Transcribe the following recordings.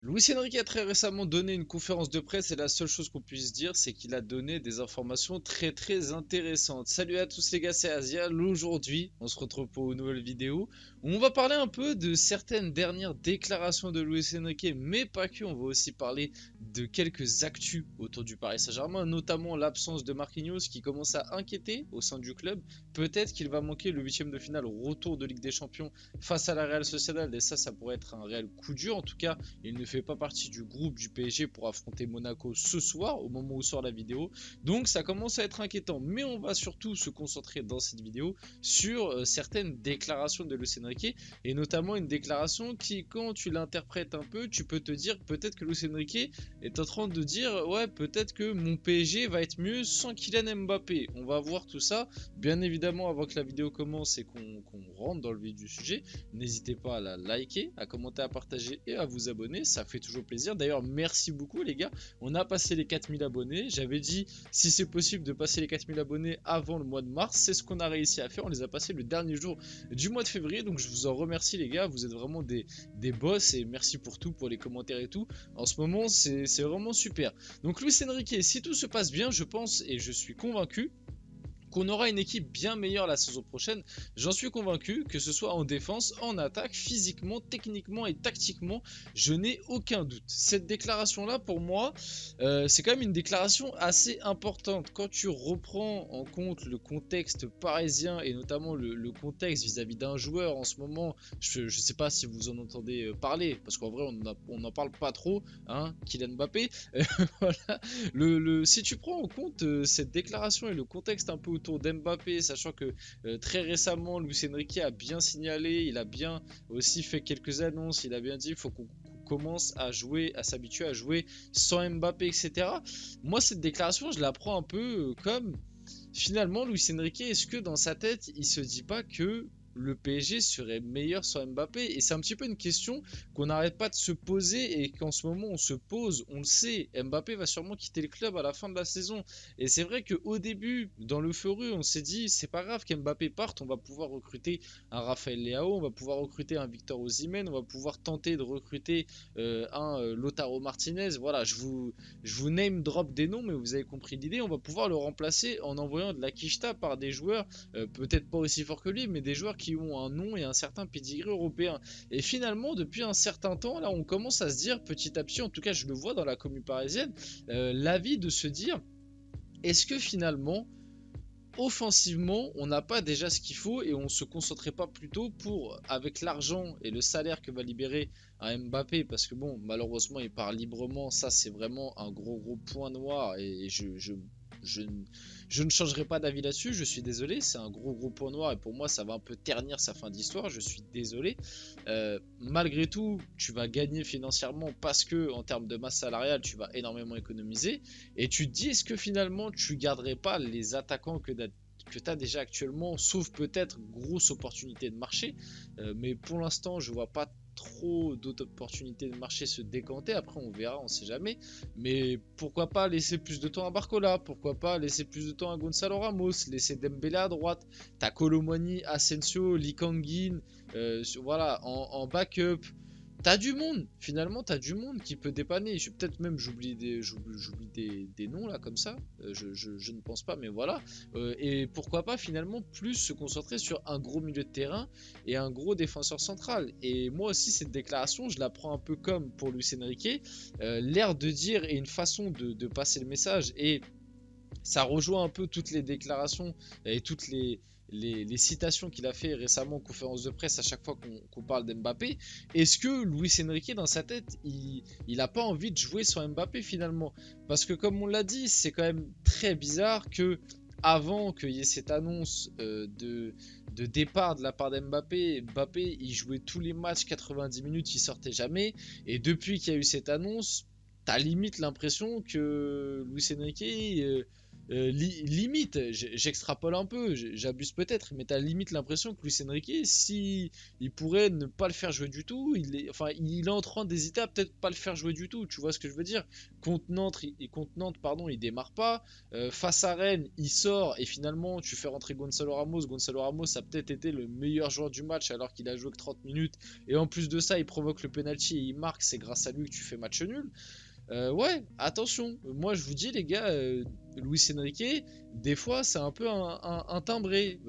Luis Enrique a très récemment donné une conférence de presse et la seule chose qu'on puisse dire, c'est qu'il a donné des informations très intéressantes. Salut à tous les gars, c'est Azial. Aujourd'hui, on se retrouve pour une nouvelle vidéo où on va parler un peu de certaines dernières déclarations de Luis Enrique, mais pas que. On va aussi parler de quelques actus autour du Paris Saint-Germain, notamment l'absence de Marquinhos qui commence à inquiéter au sein du club. Peut-être qu'il va manquer le huitième de finale au retour de Ligue des Champions face à la Real Sociedad et ça pourrait être un réel coup dur. En tout cas, il ne fait pas partie du groupe du PSG pour affronter Monaco ce soir, au moment où sort la vidéo. Donc ça commence à être inquiétant. Mais on va surtout se concentrer dans cette vidéo sur certaines déclarations de Luis Enrique. Et notamment une déclaration qui, quand tu l'interprètes un peu, tu peux te dire peut-être que Luis Enrique est en train de dire ouais, peut-être que mon PSG va être mieux sans Kylian Mbappé. On va voir tout ça. Bien évidemment, avant que la vidéo commence et qu'on rentre dans le vif du sujet, n'hésitez pas à la liker, à commenter, à partager et à vous abonner, ça fait toujours plaisir. D'ailleurs, merci beaucoup les gars, on a passé les 4000 abonnés. J'avais dit si c'est possible de passer les 4000 abonnés avant le mois de mars, c'est ce qu'on a réussi à faire. On les a passés le dernier jour du mois de février, donc je vous en remercie les gars, vous êtes vraiment des boss et merci pour tout, pour les commentaires et tout. En ce moment, c'est vraiment super. Donc Luis Enrique, si tout se passe bien, je pense et je suis convaincu qu'on aura une équipe bien meilleure la saison prochaine. J'en suis convaincu, que ce soit en défense, en attaque, physiquement, techniquement et tactiquement, je n'ai aucun doute. Cette déclaration-là, pour moi, c'est quand même une déclaration assez importante. Quand tu reprends en compte le contexte parisien et notamment le contexte vis-à-vis d'un joueur en ce moment, je ne sais pas si vous en entendez parler, parce qu'en vrai, on n'en parle pas trop, hein, Kylian Mbappé. Voilà. Si tu prends en compte cette déclaration et le contexte un peu autour d'Mbappé, sachant que très récemment Luis Enrique a bien signalé, il a bien aussi fait quelques annonces, il a bien dit il faut qu'on commence à jouer, à s'habituer à jouer sans Mbappé, etc. Moi cette déclaration je la prends un peu comme finalement Luis Enrique, est-ce que dans sa tête il se dit pas que le PSG serait meilleur sans Mbappé? Et c'est un petit peu une question qu'on n'arrête pas de se poser et qu'en ce moment on se pose, on le sait, Mbappé va sûrement quitter le club à la fin de la saison. Et c'est vrai qu'au début, dans l'euphorie, on s'est dit c'est pas grave qu'Mbappé parte, on va pouvoir recruter un Raphaël Leao, on va pouvoir recruter un Victor Osimhen, on va pouvoir tenter de recruter un Lautaro Martinez. Voilà, je vous name drop des noms, mais vous avez compris l'idée, on va pouvoir le remplacer en envoyant de la quicheta par des joueurs peut-être pas aussi forts que lui, mais des joueurs qui ont un nom et un certain pedigree européen. Et finalement, depuis un certain temps, là, on commence à se dire petit à petit, en tout cas, je le vois dans la commune parisienne, l'avis de se dire, est-ce que finalement, offensivement, on n'a pas déjà ce qu'il faut et on se concentrait pas plutôt pour, avec l'argent et le salaire que va libérer un Mbappé, parce que bon, malheureusement, il part librement, ça c'est vraiment un gros point noir et je, je ne changerai pas d'avis là-dessus, je suis désolé, c'est un gros point noir et pour moi ça va un peu ternir sa fin d'histoire, je suis désolé. Malgré tout, tu vas gagner financièrement parce que en termes de masse salariale, tu vas énormément économiser et tu te dis est-ce que finalement tu garderais pas les attaquants que tu as déjà actuellement, sauf peut-être grosse opportunité de marché, mais pour l'instant je vois pas trop d'autres opportunités de marché se décanter. Après, on verra, on sait jamais. Mais pourquoi pas laisser plus de temps à Barcola? Pourquoi pas laisser plus de temps à Gonzalo Ramos? Laisser Dembélé à droite? T'as Colomani, Asensio, Lee Kangin, voilà, en backup. T'as du monde, finalement, t'as du monde qui peut dépanner. Peut-être même j'oublie des noms là comme ça. Je ne pense pas, mais voilà. Et pourquoi pas finalement plus se concentrer sur un gros milieu de terrain et un gros défenseur central. Et moi aussi, cette déclaration, je la prends un peu comme pour Luis Enrique, l'air de dire et une façon de passer le message. Et ça rejoint un peu toutes les déclarations et toutes les citations qu'il a fait récemment en conférence de presse à chaque fois qu'on parle d'Mbappé. Est-ce que Luis Enrique dans sa tête il a pas envie de jouer sur Mbappé finalement? Parce que comme on l'a dit, c'est quand même très bizarre que avant qu'il y ait cette annonce de départ de la part d'Mbappé, Mbappé il jouait tous les matchs 90 minutes, il sortait jamais. Et depuis qu'il y a eu cette annonce, t'as limite l'impression que Luis Enrique limite, j'extrapole un peu, j'abuse peut-être, mais t'as limite l'impression que Luis Enrique, si il pourrait ne pas le faire jouer du tout, enfin, il est en train d'hésiter à peut-être pas le faire jouer du tout, tu vois ce que je veux dire? Contre Nantes, pardon, il démarre pas. Face à Rennes, il sort et finalement tu fais rentrer Gonzalo Ramos. Gonzalo Ramos a peut-être été le meilleur joueur du match alors qu'il a joué que 30 minutes. Et en plus de ça, il provoque le penalty et il marque. C'est grâce à lui que tu fais match nul. Ouais, attention. Moi, je vous dis, les gars, Luis Enrique, des fois, c'est un peu un timbré.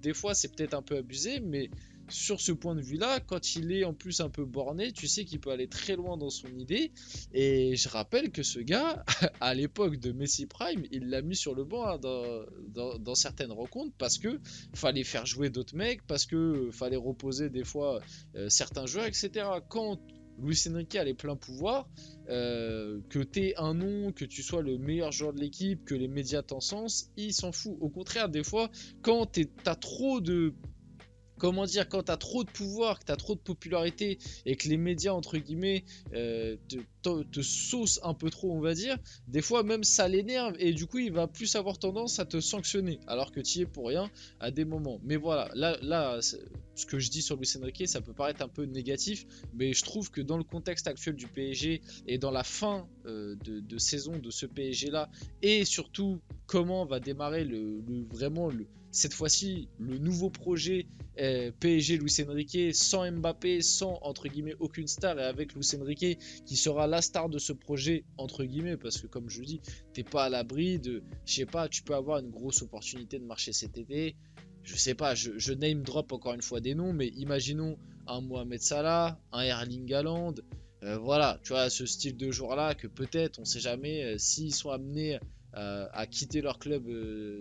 Des fois, c'est peut-être un peu abusé, mais sur ce point de vue-là, quand il est en plus un peu borné, tu sais qu'il peut aller très loin dans son idée. Et je rappelle que ce gars, à l'époque de Messi Prime, il l'a mis sur le banc hein, dans certaines rencontres parce que fallait faire jouer d'autres mecs, parce que fallait reposer des fois certains joueurs, etc. Quand Luis Enrique a les pleins pouvoirs, que t'aies un nom, que tu sois le meilleur joueur de l'équipe, que les médias t'encensent, il s'en fout. Au contraire, des fois, quand t'as trop de comment dire, quand t'as trop de pouvoir, que t'as trop de popularité et que les médias, entre guillemets, te saucent un peu trop, on va dire, des fois même ça l'énerve et du coup il va plus avoir tendance à te sanctionner alors que tu es pour rien à des moments. Mais voilà, là ce que je dis sur Luis Enrique, ça peut paraître un peu négatif, mais je trouve que dans le contexte actuel du PSG et dans la fin de saison de ce PSG là, et surtout comment va démarrer cette fois-ci le nouveau projet PSG Luis Enrique sans Mbappé, sans entre guillemets aucune star et avec Luis Enrique qui sera la star de ce projet entre guillemets parce que comme je dis, t'es pas à l'abri de, je sais pas, tu peux avoir une grosse opportunité de marcher cet été. Je sais pas, je name drop encore une fois des noms, mais imaginons un Mohamed Salah, un Erling Haaland, voilà, tu vois, ce style de joueur-là que peut-être, on sait jamais, s'ils sont amenés à quitter leur club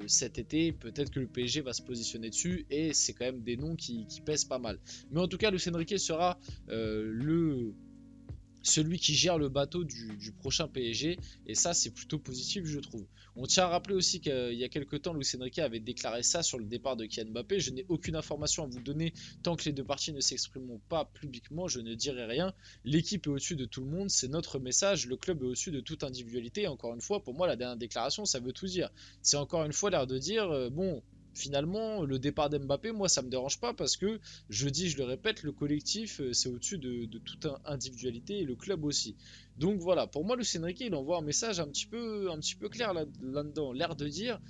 cet été, peut-être que le PSG va se positionner dessus et c'est quand même des noms qui pèsent pas mal. Mais en tout cas, Luis Enrique sera celui qui gère le bateau du prochain PSG et ça c'est plutôt positif je trouve. On tient à rappeler aussi qu'il y a quelques temps Luis Enrique avait déclaré ça sur le départ de Kylian Mbappé. Je n'ai aucune information à vous donner tant que les deux parties ne s'exprimeront pas publiquement, je ne dirai rien. L'équipe est au-dessus de tout le monde, c'est notre message, le club est au-dessus de toute individualité et encore une fois pour moi la dernière déclaration ça veut tout dire. C'est encore une fois l'air de dire bon finalement, le départ d'Mbappé, moi, ça me dérange pas parce que, je le répète, le collectif, c'est au-dessus de toute individualité et le club aussi. Donc voilà, pour moi, Luis Enrique, il envoie un message un petit peu clair là-dedans. L'air de dire,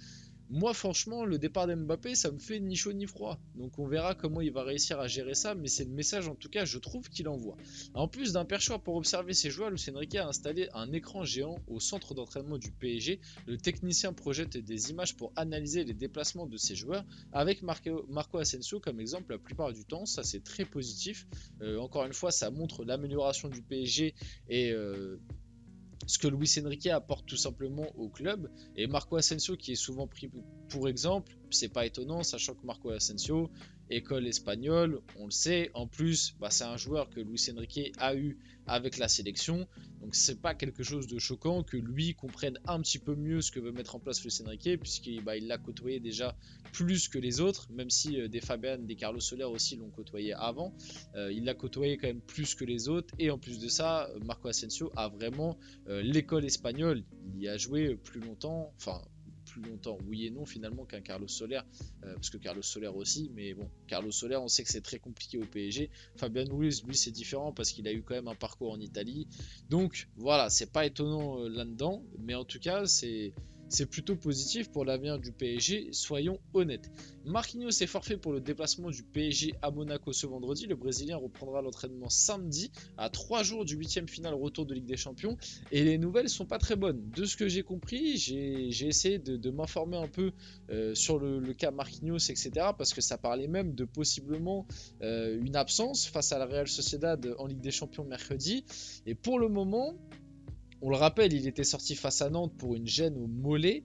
moi, franchement, le départ d'Mbappé, ça me fait ni chaud ni froid. Donc on verra comment il va réussir à gérer ça, mais c'est le message, en tout cas, je trouve qu'il envoie. En plus d'un perchoir pour observer ses joueurs, Luis Enrique a installé un écran géant au centre d'entraînement du PSG. Le technicien projette des images pour analyser les déplacements de ses joueurs, avec Marco Asensio comme exemple la plupart du temps. Ça, c'est très positif. Encore une fois, ça montre l'amélioration du PSG et ce que Luis Enrique apporte tout simplement au club. Et Marco Asensio, qui est souvent pris pour exemple, c'est pas étonnant, sachant que Marco Asensio, école espagnole, on le sait. En plus, c'est un joueur que Luis Enrique a eu avec la sélection. Donc c'est pas quelque chose de choquant que lui comprenne un petit peu mieux ce que veut mettre en place Luis Enrique, puisqu'il l'a côtoyé déjà plus que les autres, même si des Fabian, des Carlos Soler aussi l'ont côtoyé avant. Il l'a côtoyé quand même plus que les autres. Et en plus de ça, Marco Asensio a vraiment l'école espagnole. Il y a joué plus longtemps, enfin plus longtemps, oui et non finalement qu'un Carlos Soler, parce que Carlos Soler aussi, mais bon, Carlos Soler on sait que c'est très compliqué au PSG. Fabien Ruiz, lui c'est différent parce qu'il a eu quand même un parcours en Italie, donc voilà, c'est pas étonnant là-dedans, mais en tout cas c'est plutôt positif pour l'avenir du PSG, soyons honnêtes. Marquinhos est forfait pour le déplacement du PSG à Monaco ce vendredi. Le Brésilien reprendra l'entraînement samedi, à 3 jours du 8e finale retour de Ligue des Champions. Et les nouvelles sont pas très bonnes. De ce que j'ai compris, j'ai essayé de m'informer un peu sur le cas Marquinhos, etc. Parce que ça parlait même de possiblement une absence face à la Real Sociedad en Ligue des Champions mercredi. Et pour le moment, on le rappelle, il était sorti face à Nantes pour une gêne au mollet.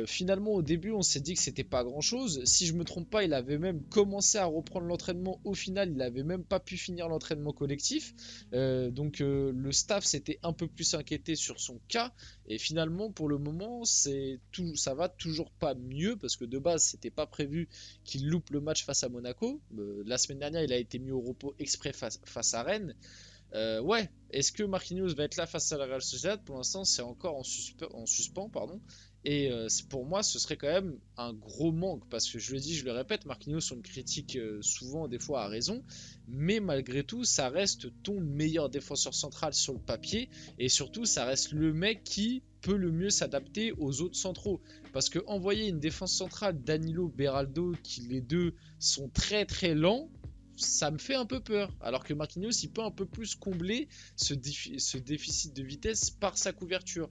Finalement, au début, on s'est dit que c'était pas grand-chose. Si je me trompe pas, il avait même commencé à reprendre l'entraînement. Au final, il avait même pas pu finir l'entraînement collectif. Donc, le staff s'était un peu plus inquiété sur son cas. Et finalement, pour le moment, ça va toujours pas mieux parce que de base, c'était pas prévu qu'il loupe le match face à Monaco. La semaine dernière, il a été mis au repos exprès face à Rennes. Ouais, est-ce que Marquinhos va être là face à la Real Sociedad? Pour l'instant, c'est encore en suspens, pardon. Et pour moi, ce serait quand même un gros manque, parce que je le dis, je le répète, Marquinhos, on le critique souvent, des fois à raison, mais malgré tout, ça reste ton meilleur défenseur central sur le papier, et surtout, ça reste le mec qui peut le mieux s'adapter aux autres centraux. Parce que envoyer une défense centrale, Danilo, Beraldo, qui les deux sont très très lents, ça me fait un peu peur. Alors que Marquinhos, il peut un peu plus combler ce déficit de vitesse par sa couverture.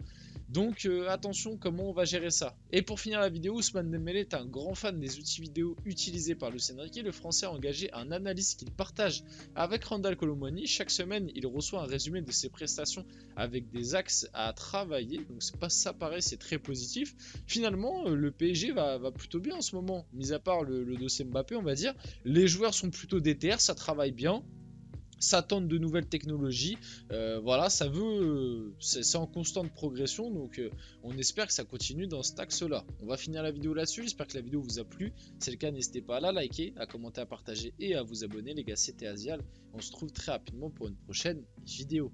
Donc attention comment on va gérer ça. Et pour finir la vidéo, Ousmane Dembélé est un grand fan des outils vidéo utilisés par Luis Enrique. Le français a engagé un analyste qu'il partage avec Randal Kolo Muani. Chaque semaine, il reçoit un résumé de ses prestations avec des axes à travailler. Donc c'est pas ça pareil, c'est très positif. Finalement, le PSG va plutôt bien en ce moment. Mis à part le dossier Mbappé, on va dire. Les joueurs sont plutôt déter, ça travaille bien. Ça tente de nouvelles technologies, voilà, c'est en constante progression, donc on espère que ça continue dans cet axe-là. On va finir la vidéo là-dessus, j'espère que la vidéo vous a plu. Si c'est le cas, n'hésitez pas à la liker, à commenter, à partager et à vous abonner, les gars. C'était Azial. On se retrouve très rapidement pour une prochaine vidéo.